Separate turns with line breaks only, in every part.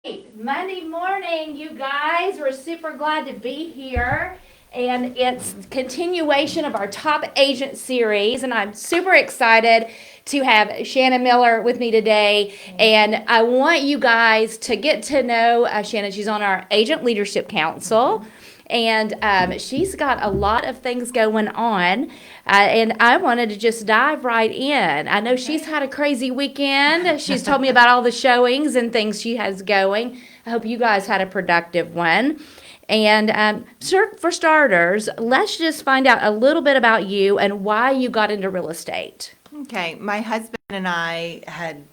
Monday morning, you guys. We're super glad to be here. And it's continuation of our top agent series. And I'm super excited to have Shannon Miller with me today. And I want you guys to get to know Shannon. She's on our Agent Leadership Council. And she's got a lot of things going on. And I wanted to just dive right in. I know she's had a crazy weekend. She's told me about all the showings and things she has going. I hope you guys had a productive one. And for starters, let's just find out a little bit about you and why you got into real estate.
Okay, my husband and I had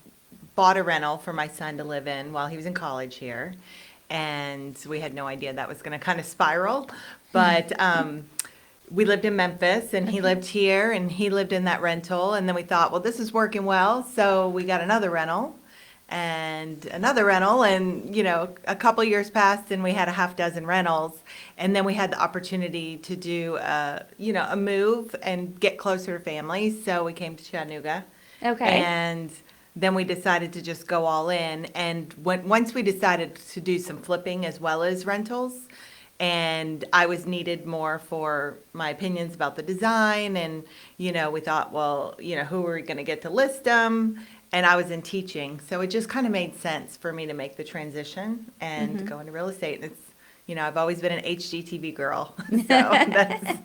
bought a rental for my son to live in while he was in college here, and we had no idea that was going to kind of spiral. But we lived in Memphis, and he lived here, and he lived in that rental. And then we thought, well, this is working well, so we got another rental and another rental, and a couple years passed, and we had a half dozen rentals, and then we had the opportunity to do a move and get closer to family, so we came to Chattanooga.
Okay.
And then we decided to just go all in, and once we decided to do some flipping as well as rentals, and I was needed more for my opinions about the design, and we thought, well, who are we going to get to list them? And I was in teaching, so it just kind of made sense for me to make the transition and go into real estate. It's, I've always been an HGTV girl, so that's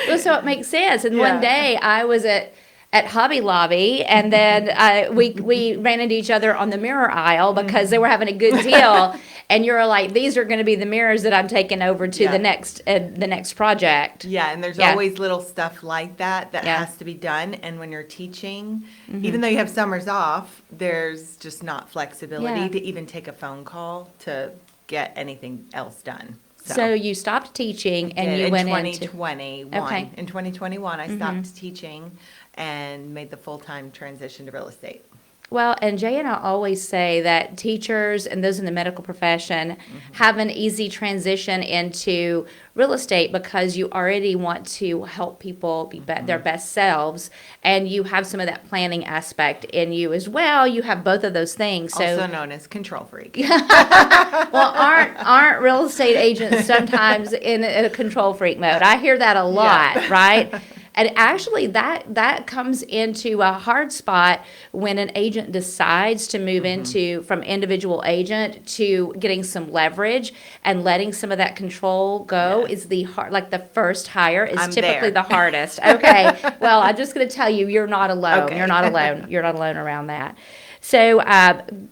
Well, so it makes sense. And
Yeah.
one day I was at Hobby Lobby, and then we ran into each other on the mirror aisle because they were having a good deal. And you're like, these are going to be the mirrors that I'm taking over to
Yeah.
the next project.
Yeah, and there's
Yeah.
always little stuff like that
Yeah.
has to be done. And when you're teaching, even though you have summers off, there's just not flexibility
Yeah.
to even take a phone call to get anything else done.
So you stopped teaching and
did
you
in
went into
2021.
Okay.
In 2021, I stopped teaching and made the full-time transition to real estate.
Well, and Jay and I always say that teachers and those in the medical profession have an easy transition into real estate because you already want to help people be their best selves, and you have some of that planning aspect in you as well. You have both of those things. So,
Also known as control freak.
well, aren't real estate agents sometimes in a control freak mode? I hear that a lot,
Yeah.
right? And actually, that comes into a hard spot when an agent decides to move into from individual agent to getting some leverage and letting some of that control go
Yes.
is the hard, like the first hire is
I'm
typically
there.
the hardest. Okay, well, I'm just going to tell you, you're not alone.
Okay.
You're not alone. You're not alone around that. So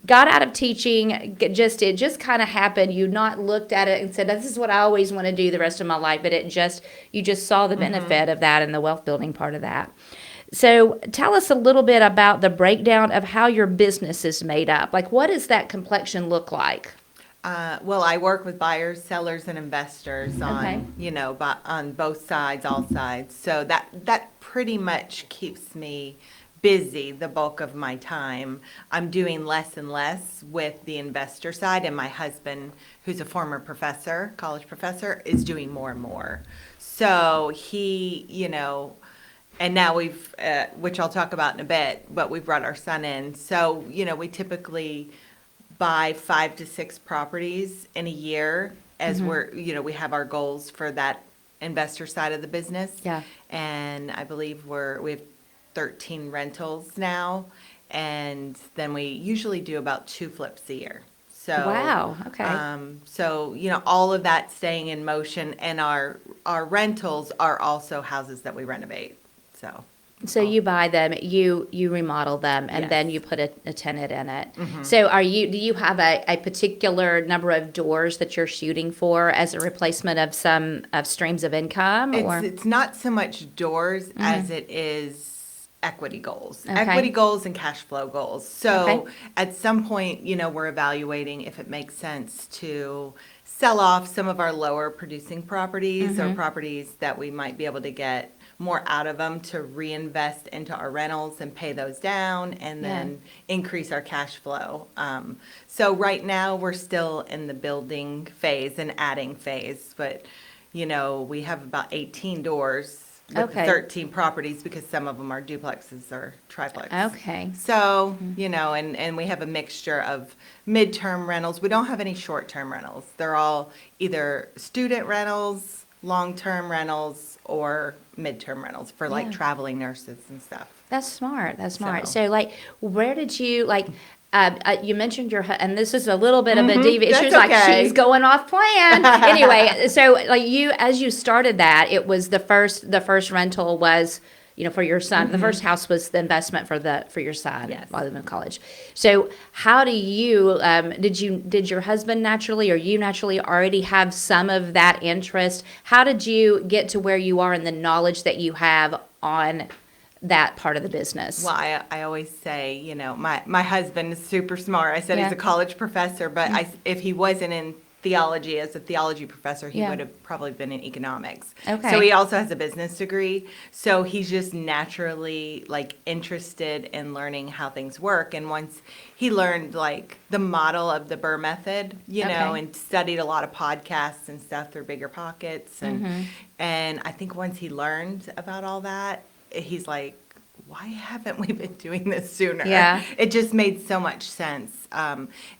got out of teaching. It just kind of happened. You not looked at it and said, "This is what I always want to do the rest of my life." But you just saw the benefit of that and the wealth building part of that. So tell us a little bit about the breakdown of how your business is made up. Like, what does that complexion look like?
Well, I work with buyers, sellers, and investors on,
Okay.
on both sides, all sides. So that pretty much keeps me busy the bulk of my time. I'm doing less and less with the investor side, and my husband, who's a former professor, college professor, is doing more and more. So he, and now which I'll talk about in a bit, but we brought our son in. So, we typically buy 5 to 6 properties in a year as we have our goals for that investor side of the business.
Yeah.
And I believe we have 13 rentals now, and then we usually do about 2 flips a year. So
Wow. Okay.
So all of that staying in motion, and our rentals are also houses that we renovate.
So you buy them, you remodel them, and then
Yes.
you put a tenant in it. So do you have a particular number of doors that you're shooting for as a replacement of some of streams of income? Or
It's not so much doors as it is equity goals.
Okay.
Equity goals and cash flow goals. So
Okay.
at some point, we're evaluating if it makes sense to sell off some of our lower producing properties or properties that we might be able to get more out of them to reinvest into our rentals and pay those down and then increase our cash flow. So right now we're still in the building phase and adding phase, but we have about 18 doors with the
Okay.
13 properties because some of them are duplexes or triplex.
Okay.
So, and we have a mixture of midterm rentals. We don't have any short-term rentals. They're all either student rentals, long-term rentals, or midterm rentals for like
Yeah.
traveling nurses and stuff.
That's smart. That's smart.
So-
So, like, where did you like? You mentioned and this is a little bit of a deviation. She was
that's
like,
okay.
she's going off plan. Anyway, so like as you started that, it was the first rental was, for your son. The first house was the investment for your son
Yes.
while they were in college. So how do you, did your husband naturally or you naturally already have some of that interest? How did you get to where you are and the knowledge that you have on that part of the business?
Well, I always say, my husband is super smart. I said
Yeah.
he's a college professor, but if he wasn't in theology as a theology professor, he
Yeah.
would have probably been in economics.
Okay.
So he also has a business degree. So he's just naturally like interested in learning how things work. And once he learned like the model of the Burr method,
Okay.
and studied a lot of podcasts and stuff through Bigger Pockets. And I think once he learned about all that, he's like, why haven't we been doing this sooner?
Yeah.
It just made so much sense.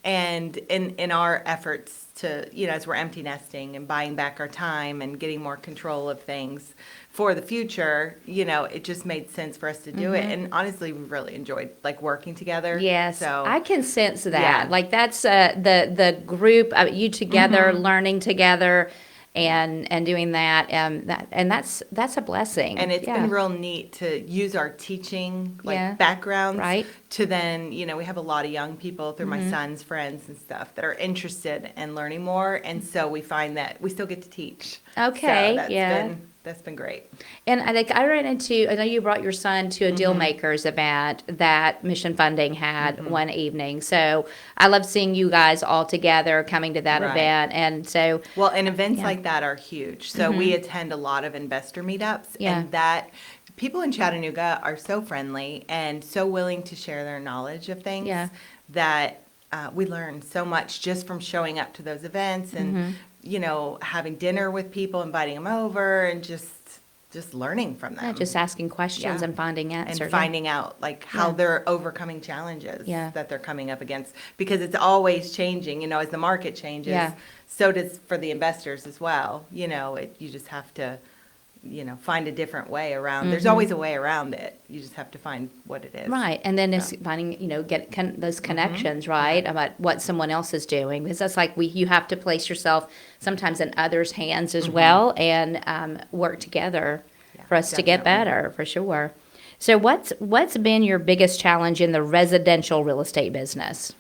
And in our efforts to, as we're empty nesting and buying back our time and getting more control of things for the future, it just made sense for us to do it. And honestly, we really enjoyed like working together.
Yes,
So
I can sense that.
Yeah.
Like that's the group you together, learning together, and doing that, and that's a blessing.
And it's
Yeah.
been real neat to use our teaching
Yeah.
backgrounds
Right.
to then, we have a lot of young people through my son's friends and stuff that are interested in learning more. And so we find that we still get to teach.
Okay,
So
yeah.
that's been great.
And I ran into, I know you brought your son to a Deal Makers event that Mission Funding had one evening. So I love seeing you guys all together coming to that
Right.
event. And so,
Well, and events
Yeah.
like that are huge. So we attend a lot of investor meetups,
Yeah.
and that people in Chattanooga are so friendly and so willing to share their knowledge of things
Yeah.
that we learn so much just from showing up to those events and having dinner with people, inviting them over, and just learning from them.
yeah, just asking questions
Yeah.
and finding answers.
And finding out like how
Yeah.
they're overcoming challenges
Yeah.
that they're coming up against, because it's always changing, as the market changes,
Yeah.
so does for the investors as well. You just have to, find a different way around. There's always a way around it. You just have to find what it is.
Right, and then it's finding, those connections, right, about what someone else is doing, because that's like you have to place yourself sometimes in others' hands as well, and work together
Yeah,
for us to get
definitely.
better, for sure. So what's been your biggest challenge in the residential real estate business?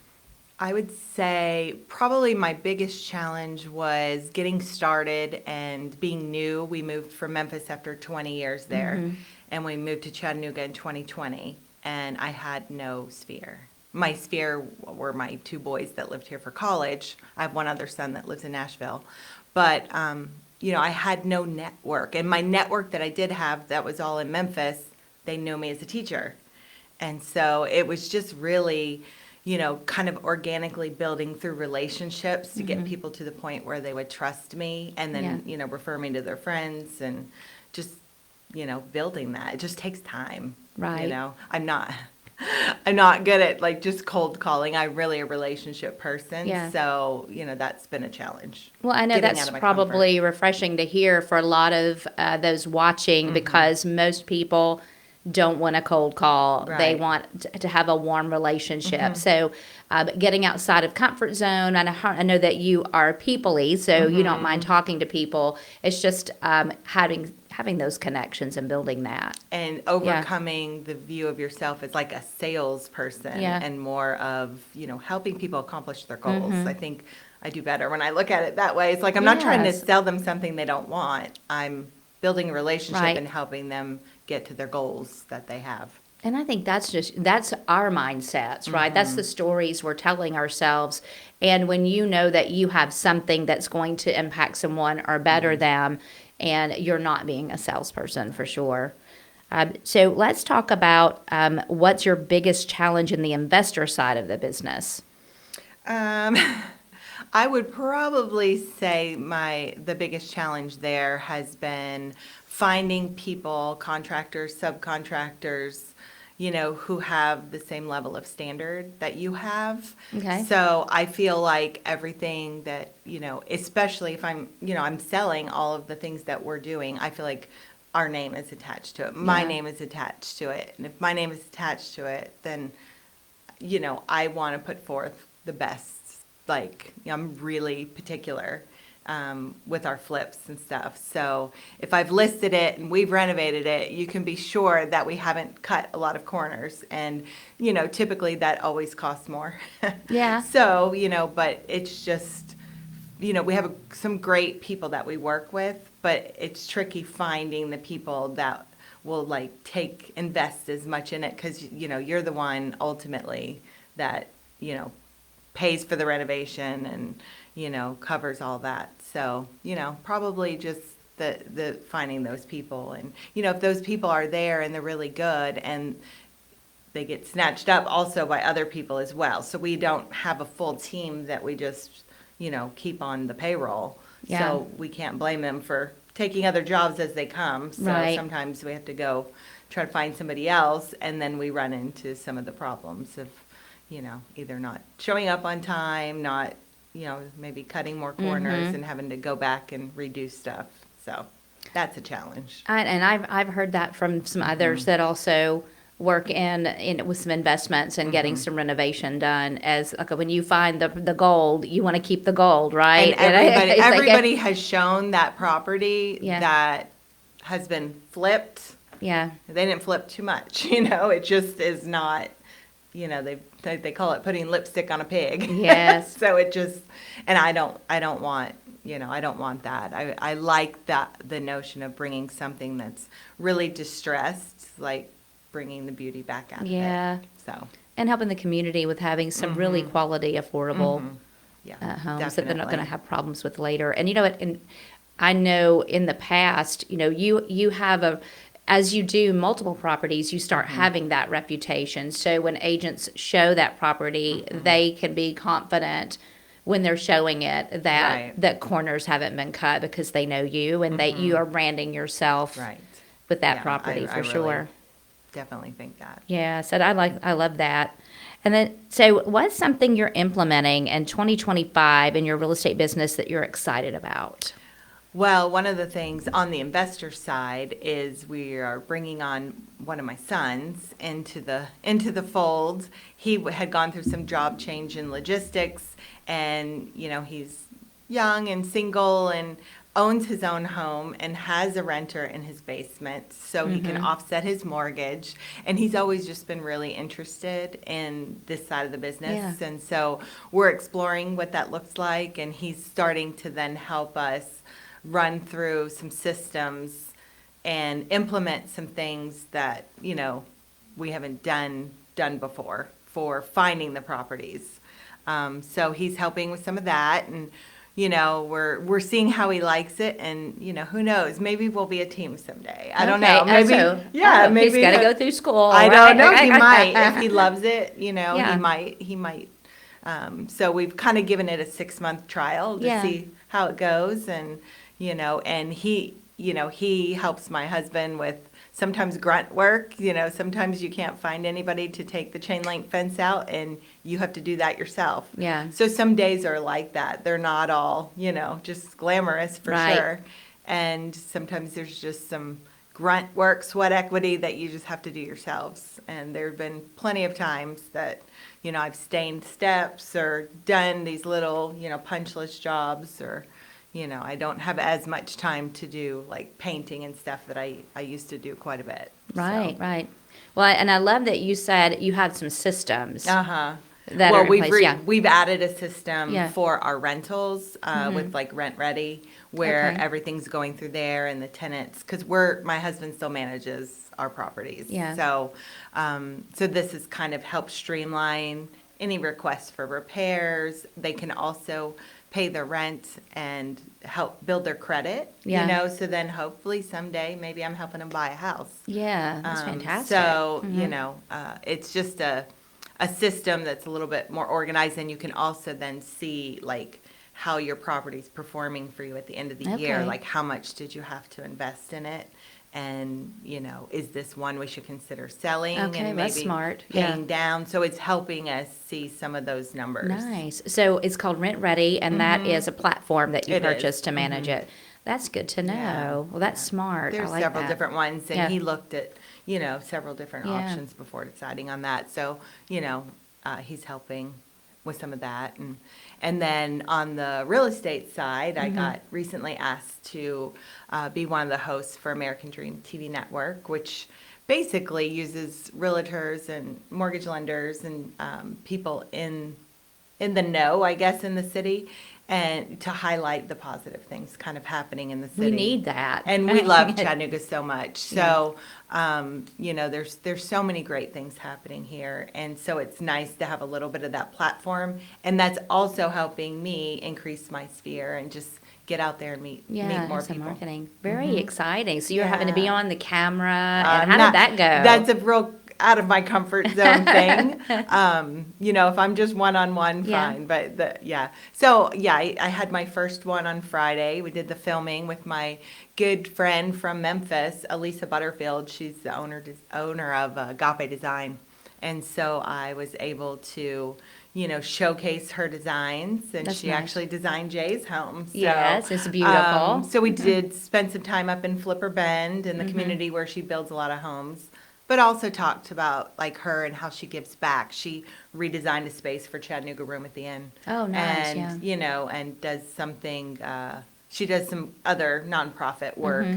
I would say probably my biggest challenge was getting started and being new. We moved from Memphis after 20 years there, and we moved to Chattanooga in 2020, and I had no sphere. My sphere were my two boys that lived here for college. I have one other son that lives in Nashville. But, I had no network. And my network that I did have that was all in Memphis, they knew me as a teacher. And so it was just really, kind of organically building through relationships to get people to the point where they would trust me and then, refer me to their friends and just, building that. It just takes time.
Right.
I'm not good at like just cold calling. I'm really a relationship person.
Yeah.
So, that's been a challenge.
Well, I know
Getting out
that's
of my
probably refreshing to hear for a lot of those watching, because most people don't want a cold call. They
Right.
want to have a warm relationship. So getting outside of comfort zone, and I know that you are people-y, so you don't mind talking to people. It's just having those connections and building that.
And overcoming the view of yourself as like a salesperson
Yeah.
and more of, helping people accomplish their goals. I think I do better when I look at it that way. It's like I'm not trying to
Yes.
sell them something they don't want. I'm building a relationship
Right.
and helping them get to their goals that they have.
And I think that's our mindsets, right? That's the stories we're telling ourselves. And when you know that you have something that's going to impact someone or better them, and you're not being a salesperson for sure. So let's talk about what's your biggest challenge in the investor side of the business?
I would probably say the biggest challenge there has been finding people, contractors, subcontractors, who have the same level of standard that you have.
Okay.
So I feel like everything that, especially if I'm selling all of the things that we're doing, I feel like our name is attached to it. My
Yeah.
name is attached to it. And if my name is attached to it, then, I want to put forth the best. Like, I'm really particular with our flips and stuff. So if I've listed it and we've renovated it, you can be sure that we haven't cut a lot of corners. And, typically that always costs more.
Yeah.
So, but it's just, we have some great people that we work with, but it's tricky finding the people that will invest as much in it because, you're the one ultimately that, pays for the renovation and, covers all that. So, probably just the finding those people. And, if those people are there and they're really good and they get snatched up also by other people as well. So we don't have a full team that we just, keep on the payroll.
Yeah.
So we can't blame them for taking other jobs as they come. So
Right.
sometimes we have to go try to find somebody else, and then we run into some of the problems of, either not showing up on time, not, maybe cutting more corners and having to go back and redo stuff. So that's a challenge.
And I've heard that from some others that also work in with some investments and getting some renovation done. As like when you find the gold, you want to keep the gold, right?
And everybody,
it's like
everybody has shown that property
Yeah.
that has been flipped.
yeah,
They didn't flip too much, it just is not, they call it putting lipstick on a pig.
Yes.
So it just, and I don't want, I don't want that. I like the notion of bringing something that's really distressed, like bringing the beauty back out
Yeah.
of it. So,
and helping the community with having some really quality, affordable
yeah,
homes that they're not going to
definitely.
have problems with later. And and I know in the past, you have as you do multiple properties, you start having that reputation. So when agents show that property, they can be confident when they're showing it that
Right.
that corners haven't been cut because they know you and that you are branding yourself
Right.
with that
Yeah,
property
I
for
really
sure.
definitely think that.
Yeah, so I love that. And then, so what's something you're implementing in 2025 in your real estate business that you're excited about?
Well, one of the things on the investor side is we are bringing on one of my sons into the fold. He had gone through some job change in logistics, and he's young and single and owns his own home and has a renter in his basement so he can offset his mortgage. And he's always just been really interested in this side of the business.
Yeah.
And so we're exploring what that looks like, and he's starting to then help us run through some systems and implement some things that, we haven't done before for finding the properties. So he's helping with some of that, and we're seeing how he likes it, and who knows, maybe we'll be a team someday. I don't know. Maybe maybe
he's got to go through school.
I
right?
don't know. He might if he loves it.
Yeah.
He might. So we've kind of given it a 6-month trial to
Yeah.
see how it goes, and and he helps my husband with sometimes grunt work. Sometimes you can't find anybody to take the chain link fence out, and you have to do that yourself.
Yeah.
So some days are like that. They're not all, just glamorous for
Right.
sure. And sometimes there's just some grunt work, sweat equity that you just have to do yourselves. And there have been plenty of times that, I've stained steps or done these little, punch list jobs, or, I don't have as much time to do like painting and stuff that I used to do quite a bit.
Right, right. Well, and I love that you said you had some systems
Uh-huh.
that
Well,
are in place. Yeah.
we've added a system
Yeah.
for our rentals with like Rent Ready, where
Okay.
everything's going through there, and the tenants, because my husband still manages our properties.
Yeah.
So, so this has kind of helped streamline any requests for repairs. They can also pay their rent and help build their credit.
Yeah.
So then hopefully someday maybe I'm helping them buy a house.
Yeah, that's fantastic.
So, it's just a system that's a little bit more organized, and you can also then see like how your property's performing for you at the end of the year.
Okay.
Like, how much did you have to invest in it? And, is this one we should consider selling
Okay,
and
that's
maybe
smart. Yeah.
paying down? So it's helping us see some of those numbers.
Nice. So it's called Rent Ready, and that is a platform that you
It is.
purchase to manage it. That's good to
Yeah,
know. Well, that's
yeah.
smart. I
There's
like
several
that.
different ones, and
Yeah.
he looked at, several different
Yeah.
options before deciding on that. So, he's helping with some of that. And then on the real estate side,
Mm-hmm.
I got recently asked to be one of the hosts for American Dream TV Network, which basically uses realtors and mortgage lenders and people in the know, I guess, in the city, and to highlight the positive things kind of happening in the city.
We need that.
And we love Chattanooga so much. So, there's so many great things happening here. And so it's nice to have a little bit of that platform. And that's also helping me increase my sphere and just get out there and meet
Yeah,
more
some
people.
Marketing. Very exciting. So you're having to be
Yeah.
on the camera, and how did that go?
That's a real out of my comfort zone thing. If I'm just one-on-one,
Yeah.
fine. But So, I had my first one on Friday. We did the filming with my good friend from Memphis, Elisa Butterfield. She's the owner of Agape Design. And so I was able to, showcase her designs, and
That's
she
nice.
actually designed Jay's home. So,
Yes, it's beautiful.
So we did spend some time up in Flipper Bend in the community where she builds a lot of homes, but also talked about like her and how she gives back. She redesigned a space for Chattanooga Room at the Inn.
Oh, nice,
And,
yeah.
And does something, she does some other nonprofit work.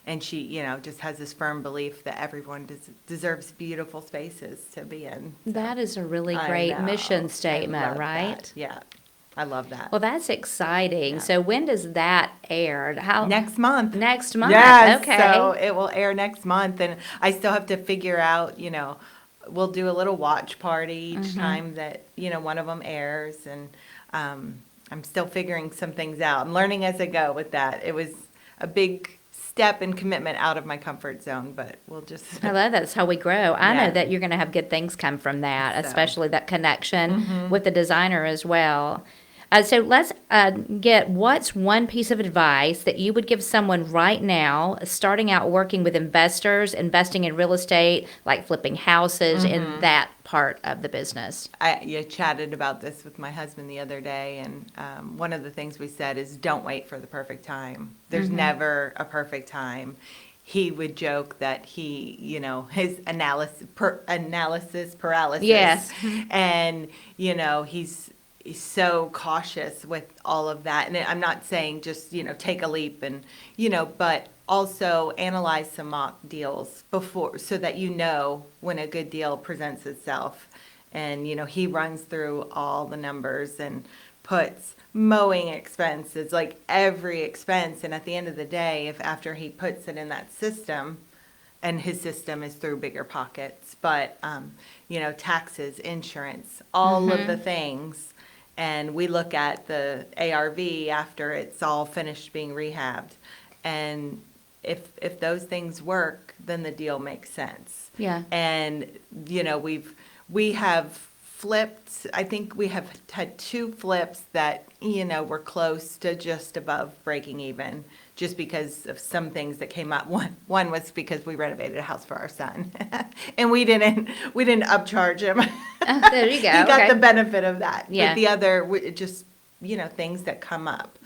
And she, just has this firm belief that everyone deserves beautiful spaces to be in.
That is a really
I
great
know.
mission
I
statement,
love
right?
that. Yeah, I love that.
Well, that's exciting.
Yeah.
So when does that air? How
Next month.
Next month.
Yes,
Okay.
so it will air next month, and I still have to figure out, we'll do a little watch party each time that, one of them airs, and I'm still figuring some things out. I'm learning as I go with that. It was a big step and commitment out of my comfort zone, but we'll just.
I love that. That's how we grow. I know
Yeah.
that you're going to have good things come from that,
So.
especially that connection with the designer as well. So let's get what's one piece of advice that you would give someone right now starting out working with investors, investing in real estate, like flipping houses in that part of the business?
I chatted about this with my husband the other day, and one of the things we said is don't wait for the perfect time. There's never a perfect time. He would joke that he, his analysis paralysis.
Yes.
And, he's so cautious with all of that. And I'm not saying just, take a leap and, but also analyze some mock deals before so that when a good deal presents itself. And, he runs through all the numbers and puts mowing expenses, like every expense. And at the end of the day, if after he puts it in that system, and his system is through Bigger Pockets, but, taxes, insurance, all of the things. And we look at the ARV after it's all finished being rehabbed. And if those things work, then the deal makes sense.
Yeah.
And, we have flipped, I think we have had 2 flips that, were close to just above breaking even, just because of some things that came up. One was because we renovated a house for our son, and we didn't upcharge him.
There you go.
He got
Okay.
the benefit of that.
Yeah.
But the other, just, things that come up.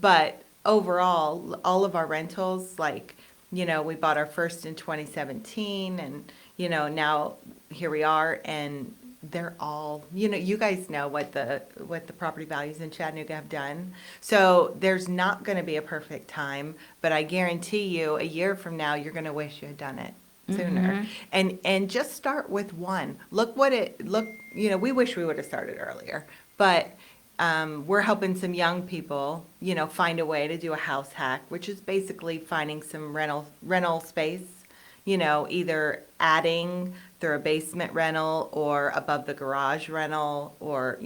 But overall, all of our rentals, like, we bought our first in 2017, and, now here we are, and they're all, you guys know what the property values in Chattanooga have done. So there's not going to be a perfect time, but I guarantee you a year from now, you're going to wish you had done it sooner. And just start with one. We wish we would have started earlier, but we're helping some young people, find a way to do a house hack, which is basically finding some rental space, either adding through a basement rental or above the garage rental, or,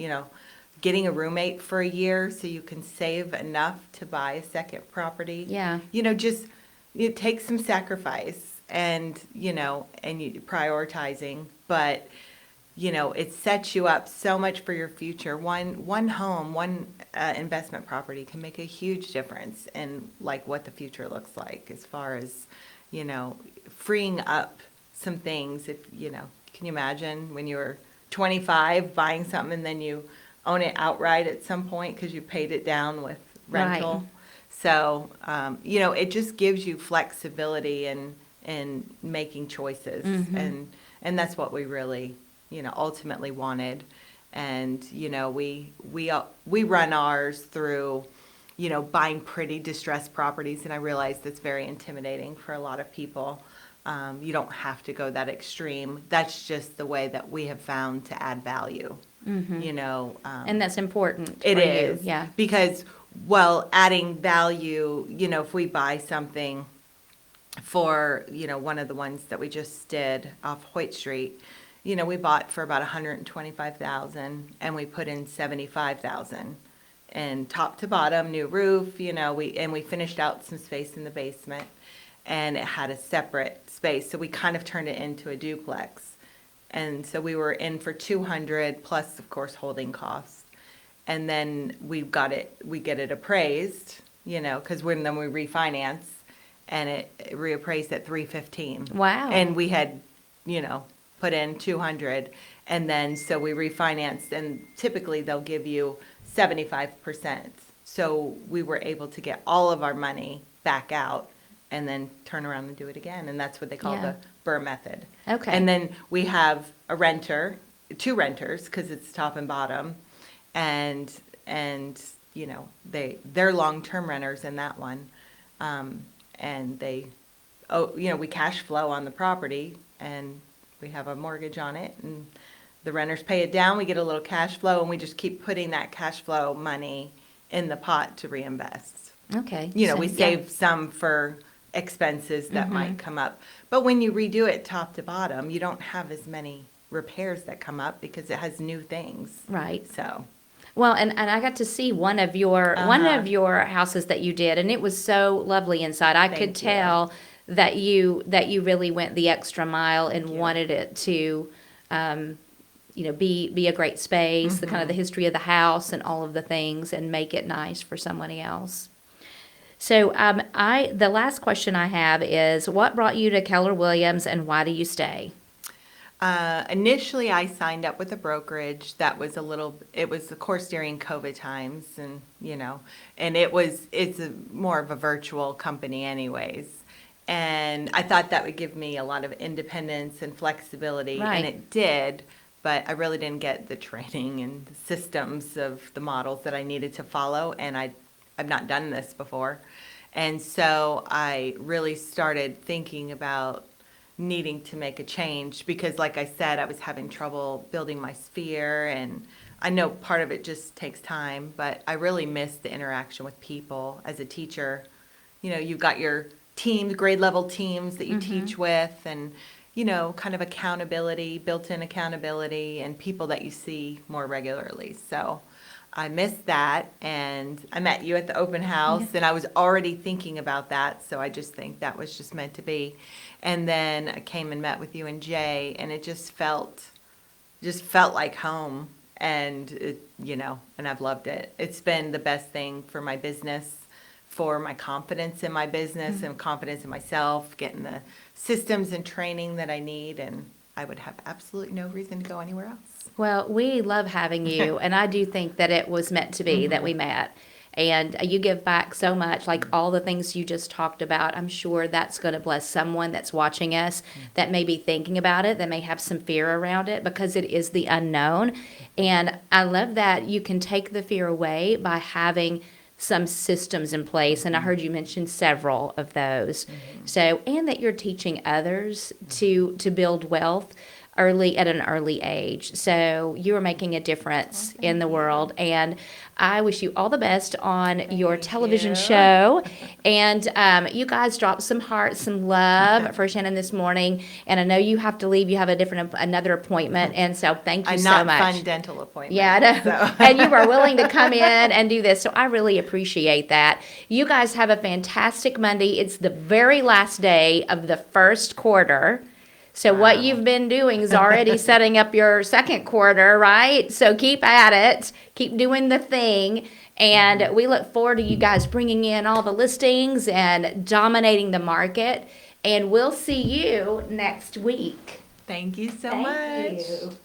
getting a roommate for a year so you can save enough to buy a second property.
Yeah.
Just it takes some sacrifice and, and you prioritizing, but, it sets you up so much for your future. One home, investment property can make a huge difference in like what the future looks like as far as, freeing up some things. If, can you imagine when you were 25 buying something and then you own it outright at some point because you paid it down with rental?
Right.
So, it just gives you flexibility in making choices. And that's what we really, ultimately wanted. And, we run ours through, buying pretty distressed properties. And I realize that's very intimidating for a lot of people. You don't have to go that extreme. That's just the way that we have found to add value,
And that's important
It
for
is.
you. Yeah.
Because, adding value, if we buy something for, one of the ones that we just did off Hoyt Street, we bought for about $125,000 and we put in $75,000 and top to bottom, new roof, we finished out some space in the basement and it had a separate space. So we kind of turned it into a duplex. And so we were in for 200 plus, of course, holding costs. And then we get it appraised, because then we refinance and it reappraised at 315.
Wow.
And we had, put in 200. And then so we refinanced and typically they'll give you 75%. So we were able to get all of our money back out and then turn around and do it again. And that's what they call the Burr method.
Okay.
And then we have a renter, two renters, because it's top and bottom. And they're long-term renters in that one. And we cash flow on the property and we have a mortgage on it and the renters pay it down. We get a little cash flow and we just keep putting that cash flow money in the pot to reinvest.
Okay.
We save some for expenses that might come up. But when you redo it top to bottom, you don't have as many repairs that come up because it has new things.
Right.
So.
Well, and I got to see one of your houses that you did, and it was so lovely inside. I could tell that you really went the extra mile and wanted it to, be a great space, the kind of the history of the house and all of the things, and make it nice for somebody else. So, the last question I have is, what brought you to Keller Williams, and why do you stay?
Initially, I signed up with a brokerage that was it was, of course, during COVID times and, and it's more of a virtual company anyways. And I thought that would give me a lot of independence and flexibility,
Right.
and it did, but I really didn't get the training and the systems of the models that I needed to follow, and I've not done this before. And so I really started thinking about needing to make a change because, like I said, I was having trouble building my sphere, and I know part of it just takes time, but I really miss the interaction with people as a teacher. You've got your teams, grade level teams that you teach with, and kind of accountability, built-in accountability, and people that you see more regularly. So I missed that, and I met you at the open house, and I was already thinking about that, so I just think that was just meant to be. And then I came and met with you and Jay, and it just felt like home, and and I've loved it. It's been the best thing for my business, for my confidence in my business and confidence in myself, getting the systems and training that I need, and I would have absolutely no reason to go anywhere else.
Well, we love having you, and I do think that it was meant to be that we met. And you give back so much, like all the things you just talked about. I'm sure that's going to bless someone that's watching us that may be thinking about it, that may have some fear around it because it is the unknown. And I love that you can take the fear away by having some systems in place. And I heard you mention several of those. So, and that you're teaching others to build wealth at an early age. So you are making a difference in the world. And I wish you all the best on your television show. And you guys dropped some hearts, some love for Shannon this morning. And I know you have to leave. You have another appointment. And so thank you so much.
A not fun dental appointment.
Yeah, I know.
So.
And you were willing to come in and do this. So I really appreciate that. You guys have a fantastic Monday. It's the very last day of the first quarter. So what you've been doing is already setting up your second quarter, right? So keep at it, keep doing the thing. And we look forward to you guys bringing in all the listings and dominating the market. And we'll see you next week.
Thank you so
Thank
much.
you.